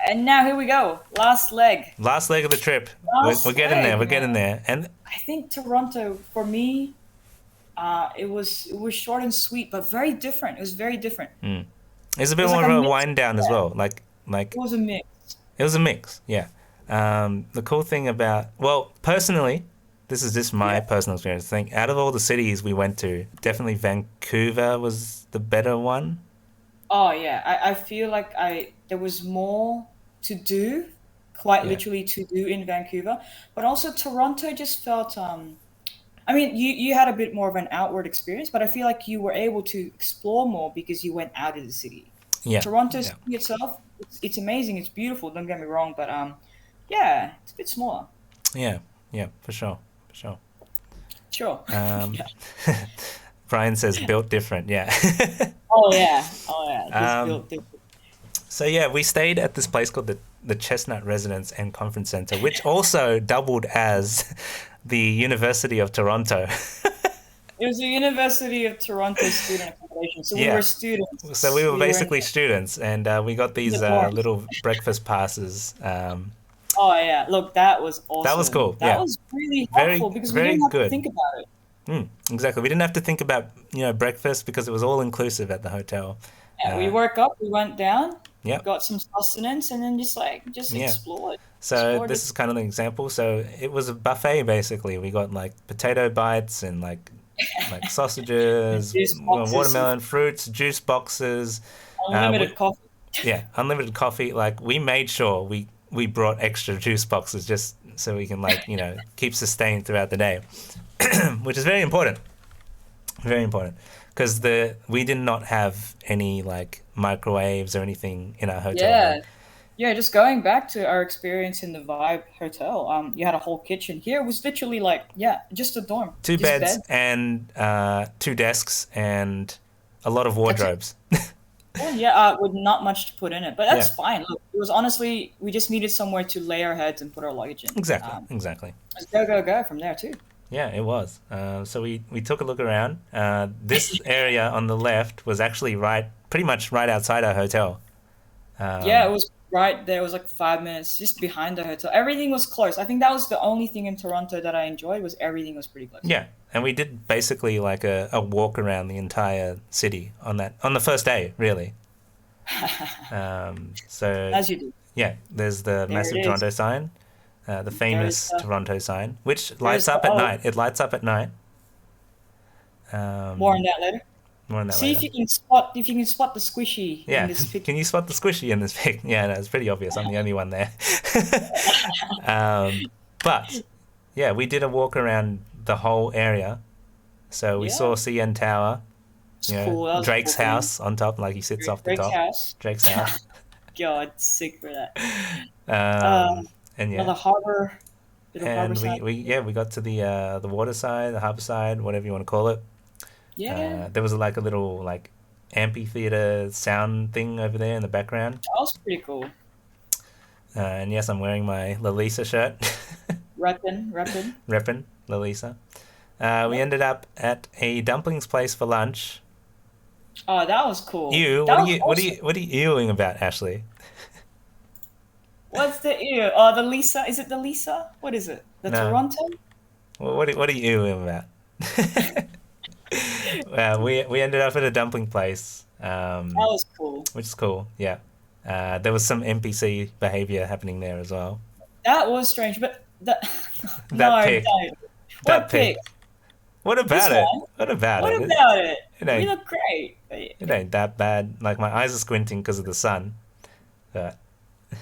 And now here we go. Last leg. Last leg of the trip. We're Last getting there. leg, We're getting man. there. And I think Toronto for me, it was short and sweet, but very different. It was very different. it's a It bit was more like of a a mix. wind down as Yeah, well. it Like was a mix. it was a mix. Yeah. The cool thing about, well, personally, this is just my Yeah. personal experience. I think out of all the cities we went to, definitely Vancouver was the better one. Oh yeah. I feel like I there was more to do, quite Yeah. literally to do in Vancouver, but also Toronto just felt I mean, you had a bit more of an outward experience, but I feel like you were able to explore more because you went out of the city. Yeah. Toronto Yeah. city itself, it's amazing, it's beautiful. Don't get me wrong, but yeah, it's a bit smaller. Yeah. Yeah. For sure. For sure. Sure. Um, Yeah. Brian says built different. Yeah. Oh yeah. Oh yeah. Just um, built different. so yeah, we stayed at this place called the Chestnut Residence and Conference Center, which also doubled as the University of Toronto. It was the University of Toronto student accommodation, so we were Yeah. So students. we were We were in basically students, and we got the these dorms. little breakfast passes. Oh yeah. Look, that was That was awesome. cool. That Yeah, was really very helpful because we very didn't have to good. think about it. Exactly. We didn't have to think about breakfast because it was all inclusive at the hotel. Yeah, we Uh, woke up, we went down, yep. got some sustenance, and then just Yeah. explored, So explored it. this is kind of an example. So it was a buffet basically. We got like potato bites and like sausages, Juice boxes, watermelon, fruits, juice boxes. We, unlimited coffee. yeah, unlimited coffee. Like we made sure we brought extra juice boxes just so we can keep sustained throughout the day, which is very important. Very important because the we did not have any like microwaves or anything in our hotel room. Yeah, yeah. Just going back to our experience in the Vibe Hotel, you had a whole kitchen. Here it was literally like, yeah, just a dorm, Two just beds bed. and two desks and a lot of That's it. wardrobes. Well, yeah, with not much to put in it, but Yeah, that's fine. Look, it was honestly, we just needed somewhere to lay our heads and put our luggage in. exactly, exactly. Just go, go, go from there too. Yeah, it was. So we took a look around. This area on the left was actually pretty much right outside our hotel. Yeah, it Um, was right there. It was like 5 minutes just behind the hotel. Everything was close. I think that was the only thing in Toronto that I enjoyed was everything was pretty close. yeah, and we did basically like a walk around the entire city on the first day, really. So As you do. yeah, there's the There it massive is. Toronto sign, the There's famous the Toronto sign, which lights there's the up at O. night. It lights up at night. More on Um, that later. More on that See later. if you can spot the squishy in Yeah, this picture. can you spot the squishy in this pic? Yeah, no, it's pretty obvious. I'm the only one there. um, but yeah, we did a walk around the whole area. So we Yeah, saw CN Tower, it's cool. That was a cool Drake's thing. house on top, like he sits off the Drake's top. house. Drake's house. God, sick for that. Um, Um, and yeah, another harbor, little harbor and side. we got to the water side, the harbour side, whatever you want to call it. Yeah, There was like a little like amphitheater sound thing over there in the background. that was pretty cool. And yes, I'm wearing my Lalisa shirt, Reppin', reppin'. reppin' Lalisa. We Yep. ended up at a dumplings place for lunch. Oh, that was cool. Ew, That was awesome. what are you ewing about, Ashley? What's the ew? Oh, the Lisa. Is it the Lisa? What is it? The No, Toronto? what are you ewing about? We ended up at a dumpling place, That was cool. which is cool. Yeah, there was some NPC behavior happening there as well. That was strange, but the That no, pig, don't. that What pig. pic? What This about it? one? What about What it? about it? It We ain't look great. it ain't that bad. Like my eyes are squinting because of the sun, but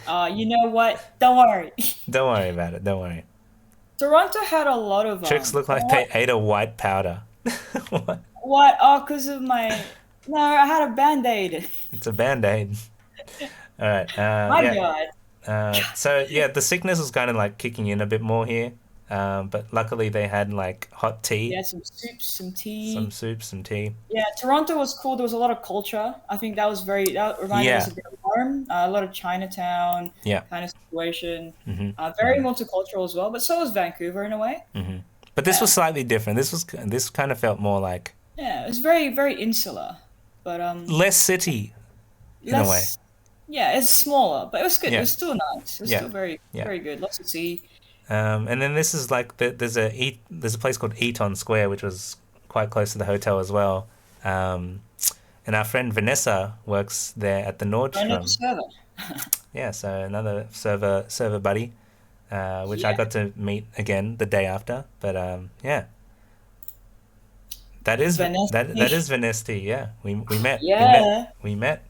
You know what? Don't worry. don't worry about it. Don't worry. Toronto had a lot of Tricks look like they what? ate a white powder. What? What? Oh, because of my. No, I had a band-aid. It's a band-aid. All right. My Yeah. God. So yeah, the sickness was kind of like kicking in a bit more here. But luckily they had like hot tea, Yeah, some soups, some some tea. soup, some tea. Yeah, Toronto was cool. There was a lot of culture. I think that reminded us Yeah. a bit of home. A lot of Chinatown Yeah. kind of situation. hmm Very multicultural as well, but so was Vancouver in a way. But this Yeah, was slightly different. This kind of felt more like yeah, it was very very insular, but less city in a way. less. Yeah, it's smaller, but it was good. It Yeah, was still nice. It was yeah, still very, yeah. very good. Lots to see. And then this is like there's a place called Eton Square, which was quite close to the hotel as well. Um, and our friend Vanessa works there at the I know the Nordstrom. server. Yeah, so another server buddy, which I Yeah, got to meet again the day after. But yeah, Venice. that is Vanessa. Yeah, Yeah, we met.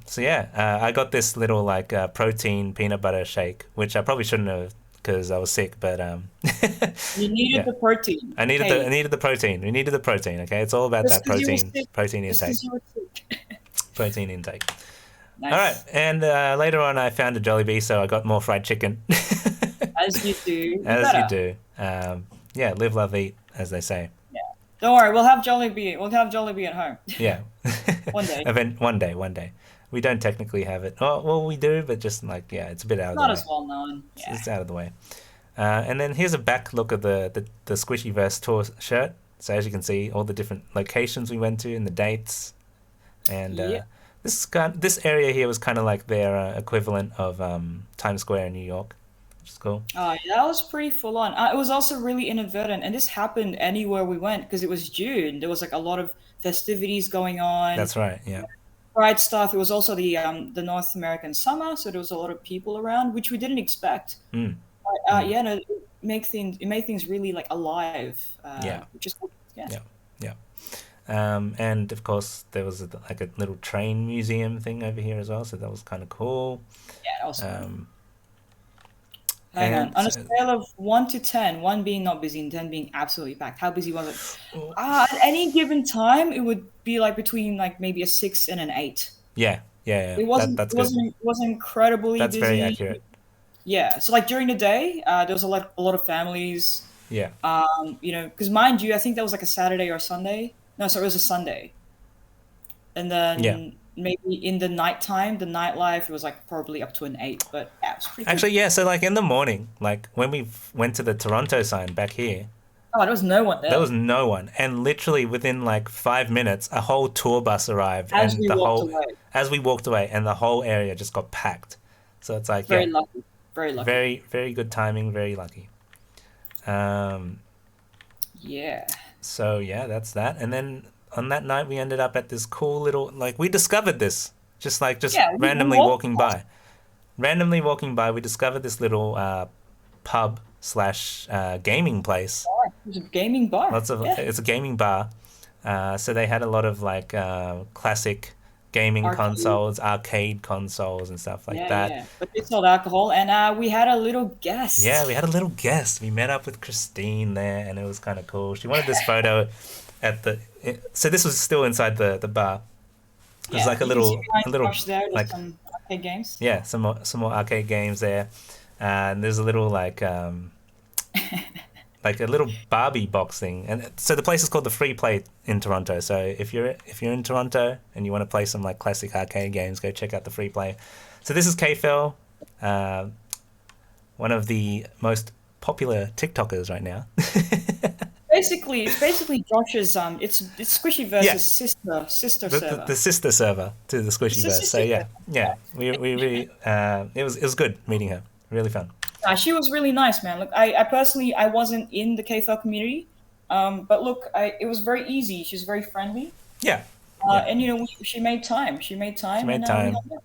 So yeah, I got this little like protein peanut butter shake, which I probably shouldn't have because I was sick. But you needed yeah, the protein. I Hey, needed the protein. We needed the protein. Okay, it's all about just that because you were sick. protein Just intake, because you were sick. protein intake. All right, Nice. and later on I found a Jollibee, so I got more fried chicken, As you do. You as you better. do. Yeah, live, love, eat, as they say. Yeah. Don't worry, we'll have Jollibee. We'll have Jollibee at home. Yeah, One day. one day. We don't technically have it. Oh, well, we do, but just like yeah, it's a bit out of the Not way. as well known. Yeah. It's out of the way. And then here's a back look of the Squishyverse tour shirt. So as you can see, all the different locations we went to and the dates. And Yeah. this area here was kind of like their equivalent of Times Square in New York, which is cool. Oh, yeah, that was pretty full on. It was also really inadvertent, and this happened anywhere we went because it was June. There was like a lot of festivities going on, That's right. Yeah. pride stuff. It was also the North American summer, so there was a lot of people around, which we didn't expect. Mm, But mm, yeah, no, it made things really like alive, yeah. which is cool. Yeah, Yeah. Yeah. And of course, there was like a little train museum thing over here as well, so that was kind of cool. yeah, that was fun. Um, Hang on, and on a so, scale of 1 to 10, one being not busy and 10 being absolutely packed, how busy was it? At any given time, it would be like between like maybe a 8. yeah, yeah, yeah, It that's good. wasn't incredibly That's very busy. accurate. Yeah, so like during the day, there was a lot of families. Yeah, Because mind you, I think that was like a Saturday or a Sunday. No, sorry, it was a Sunday. And yeah. then maybe in the nighttime, the nightlife, it was like probably up to an 8. But yeah, it was pretty cool. Actually, yeah. So like in the morning, like when we went to the Toronto sign back here, Oh, there was no one there there was no one, and literally within like 5 minutes, a whole tour bus arrived, as and we the walked whole away. as we walked away, and the whole area just got packed. So it's like, Very yeah, lucky. Very lucky. very good timing, very lucky. Um, Yeah. so yeah, that's that. And then on that night, we ended up at this cool little like we discovered this just Yeah, we randomly walked walking past. by. Randomly walking by, we discovered this little pub slash gaming place. It was a gaming bar. Lots of Yeah. it's a gaming bar. So they had a lot of like classic gaming Arcade. consoles, arcade consoles, and stuff like Yeah, that. yeah. But they sold alcohol, and we had a little Yeah, we guest. had a little guest. We met up with Christine there, and it was kind of cool. She wanted this photo at the. So this was still inside the bar. It was Yeah, like you can see a behind little Josh there. There's like some arcade games. yeah, some more arcade games there, and there's a little like a little Barbie box thing. And so the place is called the Free Play in Toronto. So if you're in Toronto and you want to play some like classic arcade games, go check out the Free Play. So this is k.fel, uh, one of the most popular TikTokers right now. It's basically Josh's it's Yeah, Squishyverse's sister server. the sister server to the It's a Squishyverse. So sister yeah, server. yeah, we really it was good meeting her. Really fun. She was really nice, man. Look, I personally I wasn't in the k.fel community, but look, it was very easy. She's very friendly, Yeah, yeah. and she made time. She made She time, made and we time. hung out.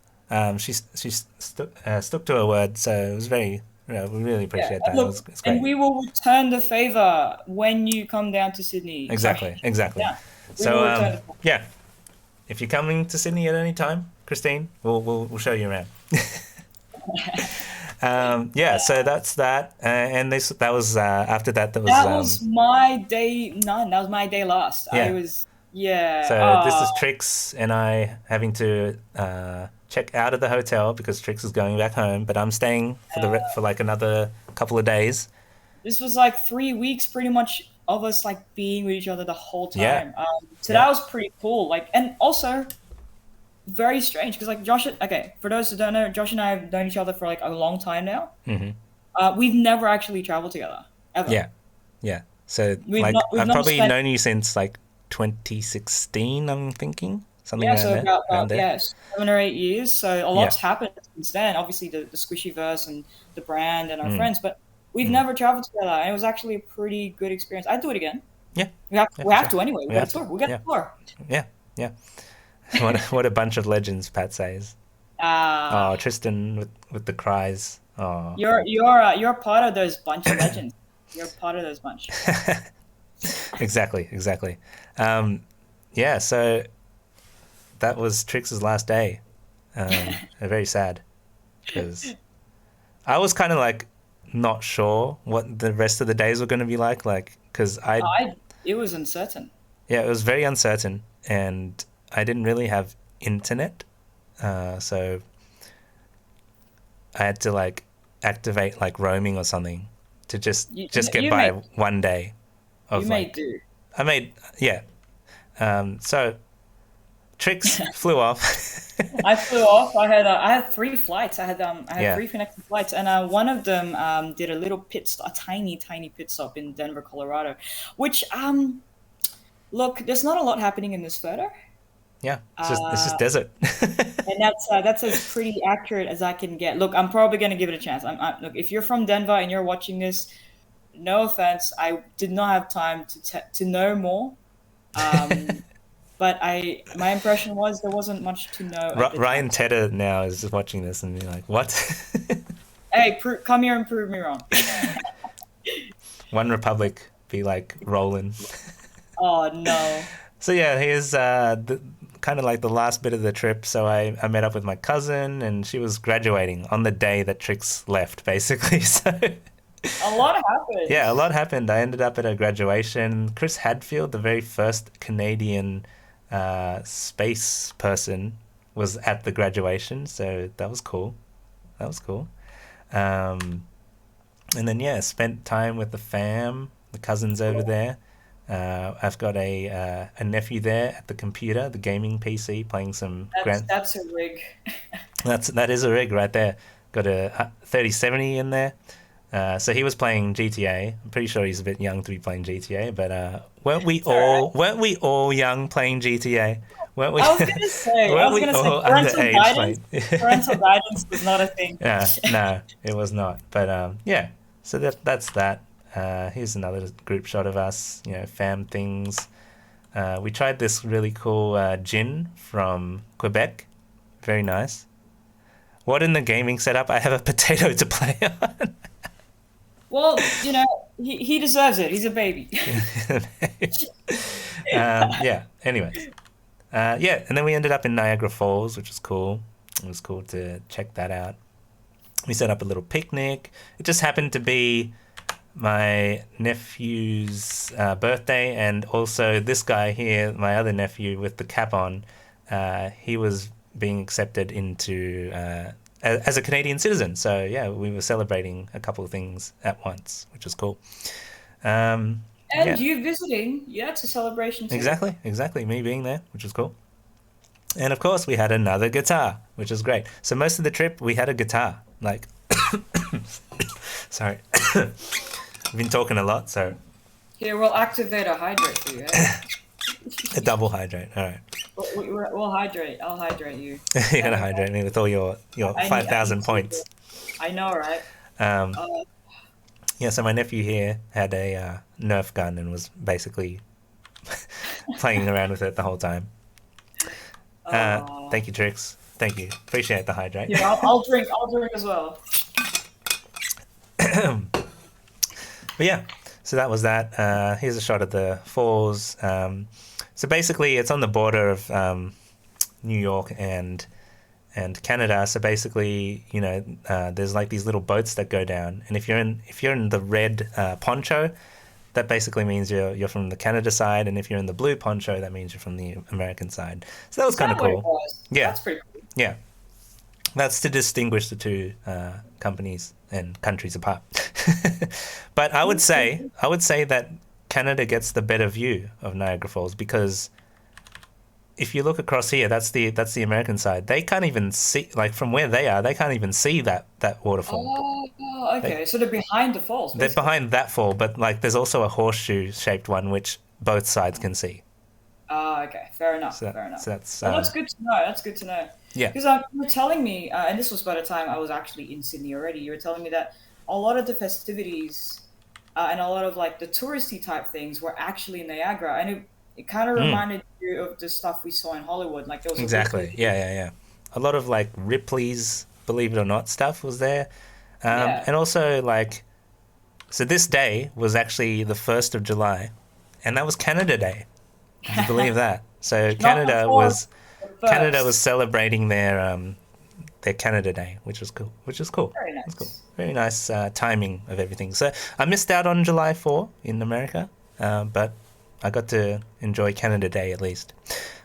Stuck to her word, so it was very. Yeah, we really Yeah, appreciate and that. look, It's and great. we will return the favor when you come down to Sydney. Sorry, Exactly, exactly. yeah, we will So return the favor. yeah, if you're coming to Sydney at any time, Christine, we'll show you around. Yeah, so that's that, and this that was after that. That was That was my day none. That was my day last. I yeah. was yeah. So this is Trix and I having to check out of the hotel because Trix is going back home, but I'm staying for for like another couple of days. This was like 3 weeks pretty much of us like being with each other the whole Yeah, time. So yeah. that was pretty cool. Like, and also very strange because like Josh. Okay, for those who don't know, Josh and I have known each other for like a long time now. Hmm. We've never actually traveled together ever. Yeah, yeah. So like We've I've not probably spent. known you since like 2016. I'm thinking. something Yeah, around so there, about around there. yeah, 7 or 8 years. So a Yeah. lot's happened since then. Obviously, the Squishyverse and the brand and our Mm, friends, but we've mm. never traveled together, and it was actually a pretty good experience. I'd do it again. Yeah, We have yeah, we for have sure. to anyway. We We got a have to. tour. We got Yeah, a tour. yeah, yeah. What a bunch of legends, Pat says. Oh, Ah, Tristan with the cries. Oh, you're part of those bunch of legends. You're part of those bunch. exactly, exactly. Um, yeah, so that was Trix's last day. Very sad because I was kind of like not sure what the rest of the days were going to be like because I It was uncertain. yeah, it was very uncertain and I didn't really have internet, so I had to like activate like roaming or something to just get You by made one day you of made like do. I made yeah. So Trix flew off. I flew off. I had three flights. I had Yeah. three connecting flights, and one of them did a little pit stop, a tiny pit stop in Denver, Colorado. Which look, there's not a lot happening in this photo, Yeah. It's just uh, desert. and that's as pretty accurate as I can get. Look, I'm probably gonna give it a chance. Look, if you're from Denver and you're watching this, no offense, I did not have time to know more. Um, but my impression was there wasn't much to know at the time. Ryan Tedder now is just watching this and you're like, what? Hey, come here and prove me wrong. One Republic be like rolling. Oh no. So yeah, here's kind of like the last bit of the trip. So I met up with my cousin and she was graduating on the day that Trix left, basically. So A lot happened. yeah, a lot happened. I ended up at a graduation. Chris Hadfield, the very first Canadian space person, was at the graduation. So that was cool. That was cool. Um, and then yeah, spent time with the fam, the cousins over there. I've got a nephew there at the computer, the gaming PC, playing some Grand. That's a rig. That is a rig right there. Got a 3070 in there. So he was playing GTA. I'm pretty sure he's a bit young to be playing GTA, but It's all right. weren't we all young playing GTA? Weren't we I weren't was we gonna say all underage playing? parental guidance was not a thing. Yeah, no, it was not. But yeah, so that's that. Here's another group shot of us, fam things. We tried this really cool gin from Quebec. Very nice. What in the gaming setup? I have a potato to play on. Well, he deserves it. He's a baby. Yeah. Anyways, yeah, and then we ended up in Niagara Falls, which was cool. It was cool to check that out. We set up a little picnic. It just happened to be my nephew's birthday, and also this guy here, my other nephew with the cap on, he was being accepted into as a Canadian citizen. So yeah, we were celebrating a couple of things at once, which was cool. And Yeah, you visiting, yeah, it's a celebration too. exactly. Me being there, which was cool. And of course, we had another guitar, which was great. So most of the trip, we had a guitar. Like, sorry, I've been talking a lot, so Here, we'll activate a hydrate for you. Eh? a double hydrate. All right, We'll hydrate. I'll hydrate you. you're gonna hydrate me with all your I need 5,000 to. points. I know, right? Um, Uh, yeah, so my nephew here had a Nerf gun and was basically playing around with it the whole time. uh, Thank you, Trix. Thank you. Appreciate the hydrate. Here, I'll drink. I'll drink as well. But yeah, so that was that. Here's a shot of the falls. So basically, it's on the border of New York and Canada. So basically, there's like these little boats that go down, and if you're in the red poncho, that basically means you're from the Canada side, and if you're in the blue poncho, that means you're from the American side. So that was Is kind that of what it cool. was? Yeah, That's pretty cool. yeah. That's to distinguish the two companies and countries apart. But I would say that Canada gets the better view of Niagara Falls because if you look across here, that's the American side. They can't even see, like from where they are, they can't even see that waterfall. Oh, They okay. So they're behind the falls, they're basically. behind that fall, but like there's also a horseshoe shaped one which both sides can see. Okay, fair enough, So fair enough. that's Well, that's good to know. That's good to know. yeah. Because you were telling me, and this was by the time I was actually in Sydney already. You were telling me that a lot of the festivities and a lot of like the touristy type things were actually in Niagara, and it kind of Mm, reminded you of the stuff we saw in Hollywood. Like there was a Ripley. exactly. Yeah, yeah, yeah. A lot of like Ripley's Believe It or Not stuff was there. Yeah. And also like so this day was actually the 1st of July, and that was Canada Day. Would you believe that? So Not the fourth, the Canada was first. celebrating their Canada Day, which was cool. Which is cool. Very It's cool. nice. Very nice timing of everything. So I missed out on July 4 in America, but I got to enjoy Canada Day at least.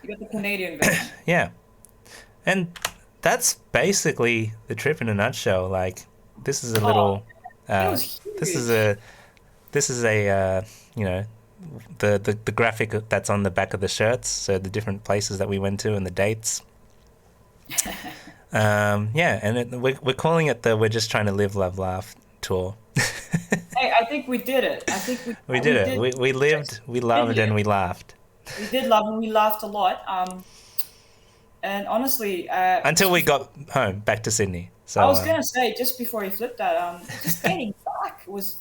You got the Canadian version. Yeah, and that's basically the trip in a nutshell. Like this is a Oh, little, it uh, was this is huge. a this is a you know the graphic that's on the back of the shirts. So the different places that we went to and the dates. Yeah, and we're calling it the "We're Just Trying to Live, Love, Laugh" tour. Hey, I think we did it. I think We did we it. did We lived, we did loved, and live. we laughed We did love and we laughed a lot. And honestly, until just we before got home back to Sydney. I So was gonna say, just before you flipped that, just getting back was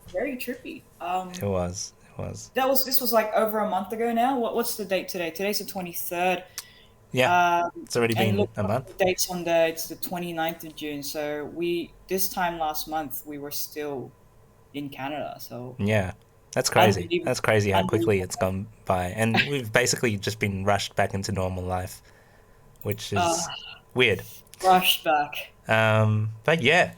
very trippy. it was, it was. This was like over a month ago now. What's the date today? Today's the 23rd. Yeah, it's already And been look a at month. the dates on the it's the 29th of June. So we this time last month we were still in Canada. So Yeah, that's crazy. unbelievable, That's crazy how quickly unbelievable. it's gone by, and we've basically just been rushed back into normal life, which Uh, is weird. Rushed back. But yeah,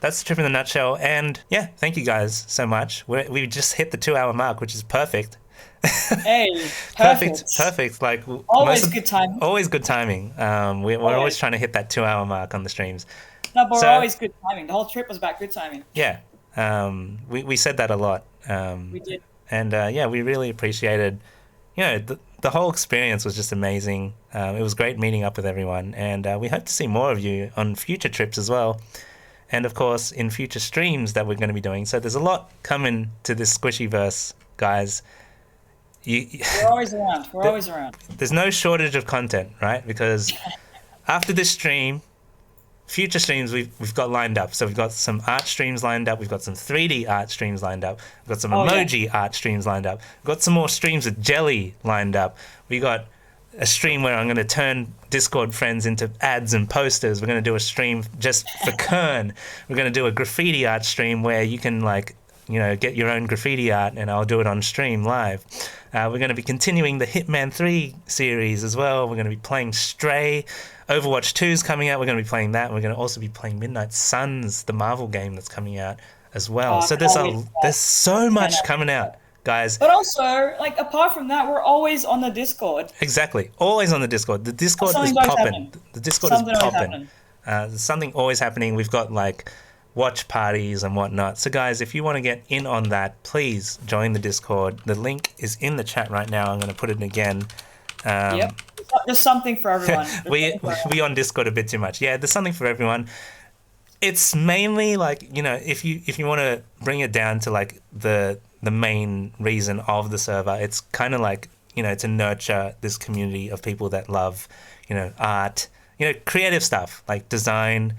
that's the trip in a nutshell. And yeah, thank you guys so much. We just hit the 2 hour mark, which is perfect. Hey, Perfect, perfect. perfect. Like most Always of good time. always good timing. We're always Always. trying to hit that 2 hour mark on the streams. No, but we're So always good timing. The whole trip was about good timing. yeah, we said that a lot. We did. And yeah, we really appreciated. The whole experience was just amazing. It was great meeting up with everyone, and we hope to see more of you on future trips as well. And of course, in future streams that we're going to be doing. So there's a lot coming to this Squishyverse, guys. You, We're always around. We're always around. there's no shortage of content, right? Because after this stream, future streams we've got lined up. So we've got some art streams lined up. We've got some 3D art streams lined up. We've got some Oh yeah. emoji art streams lined up. We've got some more streams with Jelly lined up. We got a stream where I'm going to turn Discord friends into ads and posters. We're going to do a stream just for Kern. We're going to do a graffiti art stream where you can get your own graffiti art, and I'll do it on stream live. We're going to be continuing the Hitman 3 series as well. We're going to be playing Stray. Overwatch 2 is coming out. We're going to be playing that. We're going to also be playing Midnight Suns, the Marvel game that's coming out as well. Oh, I So can't wait for there's that. so I much cannot wait coming for out, that. guys. But also, like apart from that, we're always on the Discord. Exactly. Always on the Discord. The Discord is Something's always popping. happening. The Discord is Something always popping. happening. There's something always happening. We've got like watch parties and whatnot. So, guys, if you want to get in on that, please join the Discord. The link is in the chat right now. I'm going to put it again. Yep. There's something for everyone. There's we something for everyone. we on Discord a bit too much. Yeah, there's something for everyone. It's mainly like if you want to bring it down to like the main reason of the server, it's kind of like to nurture this community of people that love art, creative stuff like design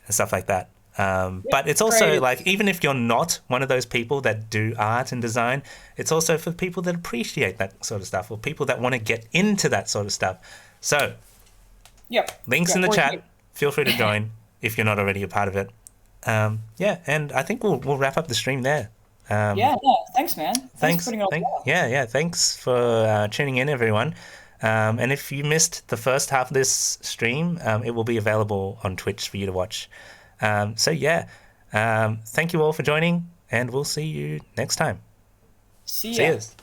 and stuff like that. Yep. But it's also Creative. like even if you're not one of those people that do art and design, it's also for people that appreciate that sort of stuff or people that want to get into that sort of stuff. So Yep. links in Yep. the We're chat. here. Feel free to join if you're not already a part of it. Yeah, and I think we'll wrap up the stream there. Yeah. No. Thanks, man. Thanks for Thanks, putting it all together. yeah. Thanks for tuning in, everyone. And if you missed the first half of this stream, it will be available on Twitch for you to watch. So yeah, thank you all for joining, and we'll see you next time. See See ya. yous.